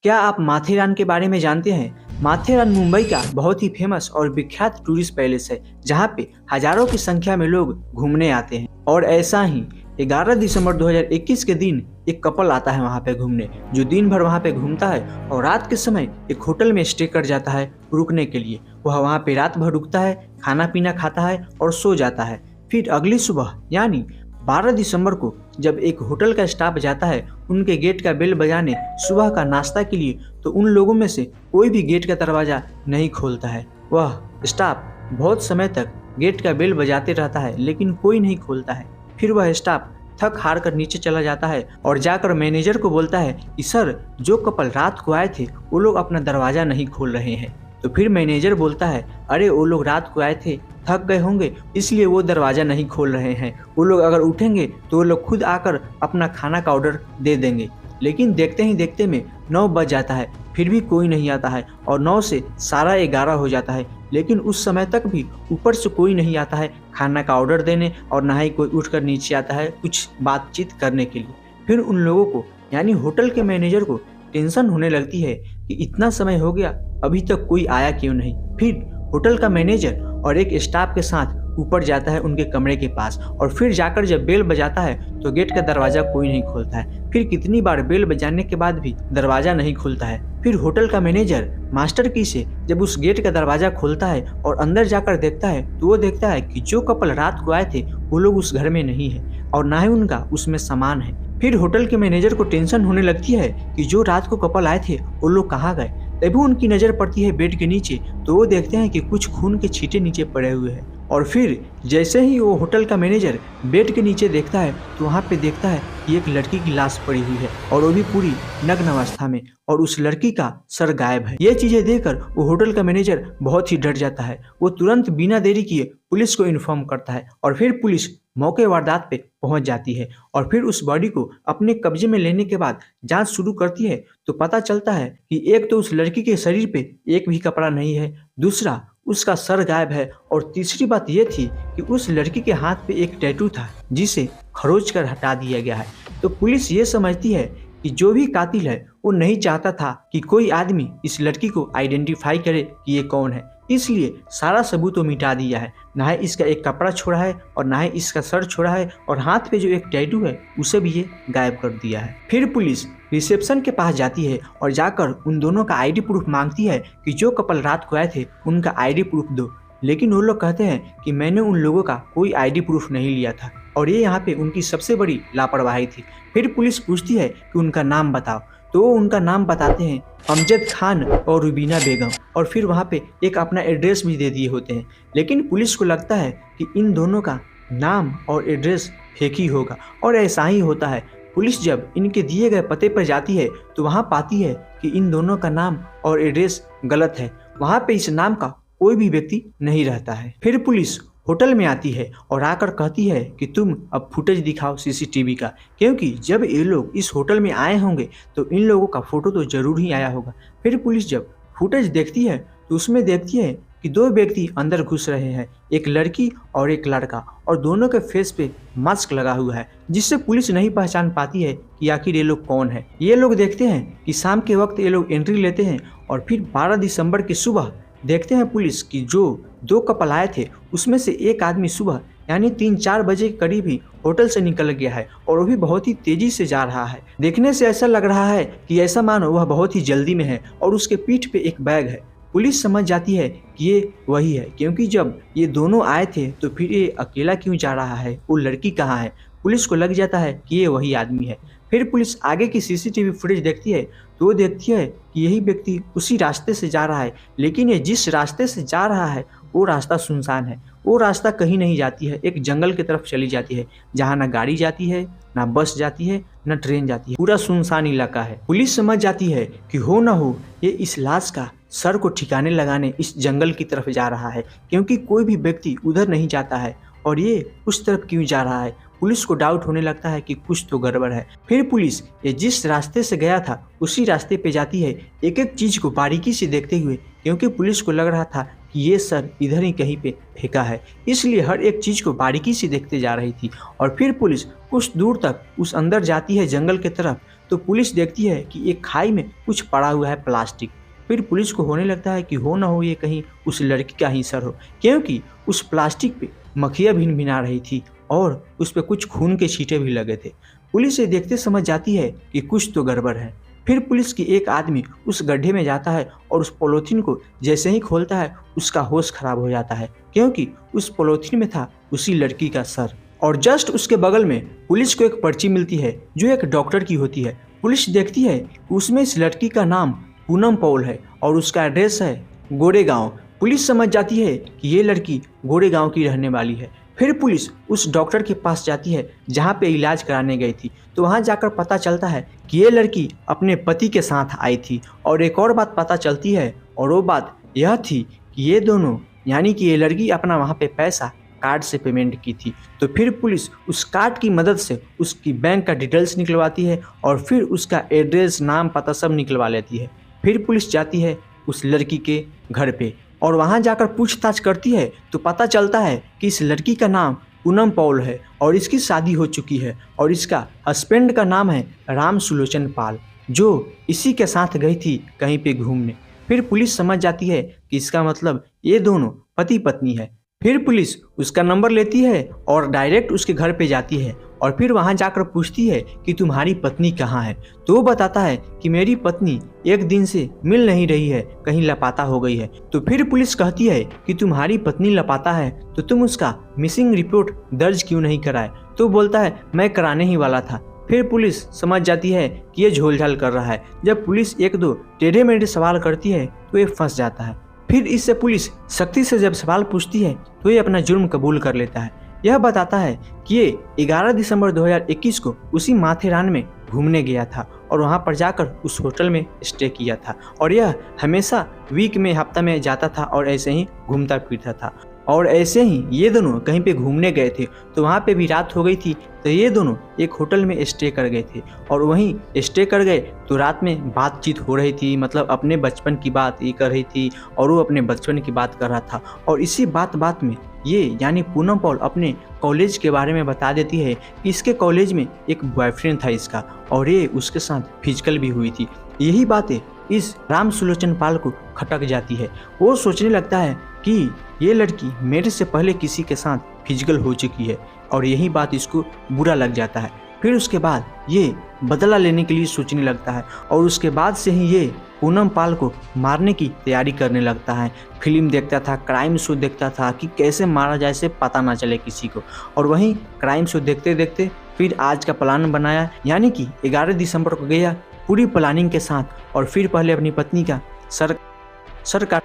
क्या आप माथेरान के बारे में जानते हैं? माथेरान मुंबई का बहुत ही फेमस और विख्यात टूरिस्ट पैलेस है, जहां पे हजारों की संख्या में लोग घूमने आते हैं। और ऐसा ही 11 दिसंबर 2021 के दिन एक कपल आता है वहां पे घूमने, जो दिन भर वहां पे घूमता है और रात के समय एक होटल में स्टे कर जाता है रुकने के लिए। वह वहां पे रात भर रुकता है, खाना पीना खाता है और सो जाता है। फिर अगली सुबह यानी 12 दिसंबर को जब एक होटल का स्टाफ जाता है उनके गेट का बेल बजाने सुबह का नाश्ता के लिए, तो उन लोगों में से कोई भी गेट का दरवाज़ा नहीं खोलता है। वह स्टाफ बहुत समय तक गेट का बेल बजाते रहता है लेकिन कोई नहीं खोलता है। फिर वह स्टाफ थक हार कर नीचे चला जाता है और जाकर मैनेजर को बोलता है कि सर, जो कपल रात को आए थे वो लोग अपना दरवाज़ा नहीं खोल रहे हैं। तो फिर मैनेजर बोलता है, अरे वो लोग रात को आए थे, थक गए होंगे, इसलिए वो दरवाज़ा नहीं खोल रहे हैं। वो लोग अगर उठेंगे तो वो लोग खुद आकर अपना खाना का ऑर्डर दे देंगे। लेकिन देखते ही देखते में 9 बज जाता है, फिर भी कोई नहीं आता है और 9 से 11:15 हो जाता है, लेकिन उस समय तक भी ऊपर से कोई नहीं आता है खाना का ऑर्डर देने, और ना ही कोई उठकर नीचे आता है कुछ बातचीत करने के लिए। फिर उन लोगों को यानी होटल के मैनेजर को टेंशन होने लगती है कि इतना समय हो गया, अभी तक कोई आया क्यों नहीं। फिर होटल का मैनेजर और एक स्टाफ के साथ ऊपर जाता है उनके कमरे के पास, और फिर जाकर जब बेल बजाता है तो गेट का दरवाज़ा कोई नहीं खोलता है। फिर कितनी बार बेल बजाने के बाद भी दरवाज़ा नहीं खुलता है। फिर होटल का मैनेजर मास्टर की से जब उस गेट का दरवाज़ा खोलता है और अंदर जाकर देखता है, तो वो देखता है कि जो कपल रात को आए थे वो लोग उस घर में नहीं है और ना ही उनका उसमें सामान है। फिर होटल के मैनेजर को टेंशन होने लगती है कि जो रात को कपल आए थे वो लोग कहाँ गए। तभी उनकी नज़र पड़ती है बेड के नीचे, तो वो देखते हैं कि कुछ खून के छींटे नीचे पड़े हुए हैं। और फिर जैसे ही वो होटल का मैनेजर बेड के नीचे देखता है तो वहाँ पे देखता है कि एक लड़की की लाश पड़ी हुई है, और वो भी पूरी नग्न अवस्था में, और उस लड़की का सर गायब है। ये चीज़ें देखकर वो होटल का मैनेजर बहुत ही डर जाता है। वो तुरंत बिना देरी किए पुलिस को इन्फॉर्म करता है, और फिर पुलिस मौके वारदात पे पहुंच जाती है और फिर उस बॉडी को अपने कब्जे में लेने के बाद जांच शुरू करती है। तो पता चलता है कि एक तो उस लड़की के शरीर पे एक भी कपड़ा नहीं है, दूसरा उसका सर गायब है, और तीसरी बात यह थी कि उस लड़की के हाथ पे एक टैटू था जिसे खरोच कर हटा दिया गया है। तो पुलिस ये समझती है कि जो भी कातिल है वो नहीं चाहता था कि कोई आदमी इस लड़की को आइडेंटिफाई करे कि ये कौन है, इसलिए सारा सबूत वो मिटा दिया है। ना ही इसका एक कपड़ा छोड़ा है और ना ही इसका सर छोड़ा है, और हाथ पे जो एक टैटू है उसे भी ये गायब कर दिया है। फिर पुलिस रिसेप्शन के पास जाती है और जाकर उन दोनों का आईडी प्रूफ मांगती है कि जो कपल रात को आए थे उनका आईडी प्रूफ दो। लेकिन वो लोग कहते हैं कि मैंने उन लोगों का कोई आईडी प्रूफ नहीं लिया था, और ये यहाँ पे उनकी सबसे बड़ी लापरवाही थी। फिर पुलिस पूछती है कि उनका नाम बताओ, तो वो उनका नाम बताते हैं, अमजद खान और रुबीना बेगम, और फिर वहाँ पे एक अपना एड्रेस भी दे दिए होते हैं। लेकिन पुलिस को लगता है कि इन दोनों का नाम और एड्रेस फेक ही होगा, और ऐसा ही होता है। पुलिस जब इनके दिए गए पते पर जाती है तो वहाँ पाती है कि इन दोनों का नाम और एड्रेस गलत है, वहाँ पे इस नाम का कोई भी व्यक्ति नहीं रहता है। फिर पुलिस होटल में आती है और आकर कहती है कि तुम अब फुटेज दिखाओ सीसीटीवी का, क्योंकि जब ये लोग इस होटल में आए होंगे तो इन लोगों का फोटो तो जरूर ही आया होगा। फिर पुलिस जब फुटेज देखती है तो उसमें देखती है कि 2 व्यक्ति अंदर घुस रहे हैं, एक लड़की और एक लड़का, और दोनों के फेस पे मास्क लगा हुआ है, जिससे पुलिस नहीं पहचान पाती है कि आखिर ये लोग कौन है। ये लोग देखते हैं कि शाम के वक्त ये लोग एंट्री लेते हैं, और फिर 12 दिसंबर की सुबह देखते हैं पुलिस कि जो 2 कपल आए थे उसमें से एक आदमी सुबह यानी 3-4 बजे के करीब ही होटल से निकल गया है, और वो भी बहुत ही तेजी से जा रहा है। देखने से ऐसा लग रहा है कि ऐसा मानो वह बहुत ही जल्दी में है, और उसके पीठ पे एक बैग है। पुलिस समझ जाती है कि ये वही है, क्योंकि जब ये दोनों आए थे तो फिर ये अकेला क्यों जा रहा है, वो लड़की कहाँ है। पुलिस को लग जाता है कि ये वही आदमी है। फिर पुलिस आगे की सीसीटीवी फुटेज देखती है तो वो देखती है कि यही व्यक्ति उसी रास्ते से जा रहा है, लेकिन ये जिस रास्ते से जा रहा है वो रास्ता सुनसान है। वो रास्ता कहीं नहीं जाती है, एक जंगल की तरफ चली जाती है, जहाँ ना गाड़ी जाती है, ना बस जाती है, ना ट्रेन जाती है, पूरा सुनसान इलाका है। पुलिस समझ जाती है कि हो ना हो ये इस लाश का सर को ठिकाने लगाने इस जंगल की तरफ जा रहा है, क्योंकि कोई भी व्यक्ति उधर नहीं जाता है, और ये उस तरफ क्यों जा रहा है। पुलिस को डाउट होने लगता है कि कुछ तो गड़बड़ है। फिर पुलिस ये जिस रास्ते से गया था उसी रास्ते पे जाती है, एक एक चीज को बारीकी से देखते हुए, क्योंकि पुलिस को लग रहा था कि ये सर इधर ही कहीं पे फेंका है, इसलिए हर एक चीज को बारीकी से देखते जा रही थी। और फिर पुलिस कुछ दूर तक उस अंदर जाती है जंगल की तरफ, तो पुलिस देखती है कि एक खाई में कुछ पड़ा हुआ है प्लास्टिक। फिर पुलिस को होने लगता है कि हो ना हो ये कहीं उस लड़की का ही सर हो, क्योंकि उस प्लास्टिक पे मक्खियाँ भिन-भिना रही थी और उस पे कुछ खून के छींटे भी लगे थे। पुलिस ये देखते समझ जाती है कि कुछ तो गड़बड़ है। फिर पुलिस की एक आदमी उस गड्ढे में जाता है और उस पॉलीथीन को जैसे ही खोलता है उसका होश खराब हो जाता है, क्योंकि उस पॉलीथीन में था उसी लड़की का सर। और जस्ट उसके बगल में पुलिस को एक पर्ची मिलती है जो एक डॉक्टर की होती है। पुलिस देखती है कि उसमें इस लड़की का नाम पूनम पॉल है और उसका एड्रेस है गोरेगांव। पुलिस समझ जाती है कि ये लड़की गोरेगांव की रहने वाली है। फिर पुलिस उस डॉक्टर के पास जाती है जहाँ पे इलाज कराने गई थी। तो वहाँ जाकर पता चलता है कि ये लड़की अपने पति के साथ आई थी। और एक और बात पता चलती है, और वो बात यह थी कि ये दोनों यानी कि ये लड़की अपना वहाँ पे पैसा कार्ड से पेमेंट की थी। तो फिर पुलिस उस कार्ड की मदद से उसकी बैंक का डिटेल्स निकलवाती है और फिर उसका एड्रेस, नाम, पता सब निकलवा लेती है। फिर पुलिस जाती है उस लड़की के घर पे और वहाँ जाकर पूछताछ करती है तो पता चलता है कि इस लड़की का नाम पूनम पॉल है और इसकी शादी हो चुकी है और इसका हस्बैंड का नाम है राम सुलोचन पाल, जो इसी के साथ गई थी कहीं पे घूमने। फिर पुलिस समझ जाती है कि इसका मतलब ये दोनों पति पत्नी है। फिर पुलिस उसका नंबर लेती है और डायरेक्ट उसके घर पे जाती है और फिर वहाँ जाकर पूछती है कि तुम्हारी पत्नी कहाँ है। तो वो बताता है कि मेरी पत्नी एक दिन से मिल नहीं रही है, कहीं लापता हो गई है। तो फिर पुलिस कहती है कि तुम्हारी पत्नी लापता है तो तुम उसका मिसिंग रिपोर्ट दर्ज क्यों नहीं कराए। तो बोलता है मैं कराने ही वाला था। फिर पुलिस समझ जाती है कि ये झोलझाल कर रहा है। जब पुलिस एक दो टेढ़े मेढ़े सवाल करती है तो ये फंस जाता है। फिर इससे पुलिस सख्ती से जब सवाल पूछती है तो ये अपना जुर्म कबूल कर लेता है। यह बताता है कि ये 11 दिसंबर 2021 को उसी माथेरान में घूमने गया था और वहां पर जाकर उस होटल में स्टे किया था और यह हमेशा वीक में, हफ्ता में जाता था और ऐसे ही घूमता फिरता था। और ऐसे ही ये दोनों कहीं पे घूमने गए थे तो वहाँ पे भी रात हो गई थी। तो ये दोनों एक होटल में स्टे कर गए थे और वहीं स्टे कर गए तो रात में बातचीत हो रही थी, मतलब अपने बचपन की बात ये कर रही थी और वो अपने बचपन की बात कर रहा था। और इसी बात में ये यानी पूनम पॉल अपने कॉलेज के बारे में बता देती है कि इसके कॉलेज में एक बॉयफ्रेंड था इसका और ये उसके साथ फिजिकल भी हुई थी। यही बातें इस राम सुलोचन पाल को खटक जाती है। वो सोचने लगता है कि ये लड़की मेरे से पहले किसी के साथ फिजिकल हो चुकी है और यही बात इसको बुरा लग जाता है। फिर उसके बाद ये बदला लेने के लिए सोचने लगता है और उसके बाद से ही ये पूनम पाल को मारने की तैयारी करने लगता है। फिल्म देखता था, क्राइम शो देखता था कि कैसे मारा जाए से पता ना चले किसी को। और वहीं क्राइम शो देखते देखते फिर आज का प्लान बनाया, यानी कि 11 दिसंबर को गया पूरी प्लानिंग के साथ और फिर पहले अपनी पत्नी का सर काट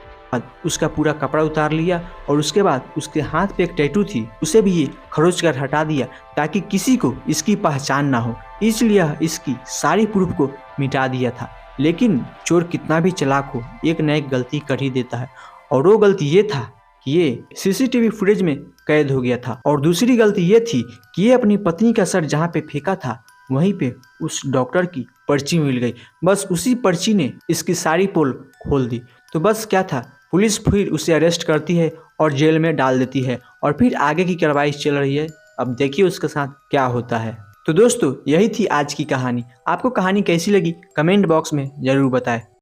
उसका पूरा कपड़ा उतार लिया और उसके बाद उसके हाथ पे एक टैटू थी उसे भी ये खरोच कर हटा दिया ताकि किसी को इसकी पहचान ना हो। इसलिए इसकी सारी प्रूफ को मिटा दिया था। लेकिन चोर कितना भी चालाक हो एक न एक गलती कर ही देता है और वो गलती ये था कि ये सीसीटीवी फुटेज में कैद हो गया था। और दूसरी गलती ये थी कि ये अपनी पत्नी का सर जहाँ पे फेंका था वहीं पे उस डॉक्टर की पर्ची मिल गई। बस उसी पर्ची ने इसकी सारी पोल खोल दी। तो बस क्या था, पुलिस फिर उसे अरेस्ट करती है और जेल में डाल देती है और फिर आगे की कार्रवाई चल रही है। अब देखिए उसके साथ क्या होता है। तो दोस्तों यही थी आज की कहानी। आपको कहानी कैसी लगी कमेंट बॉक्स में ज़रूर बताएं।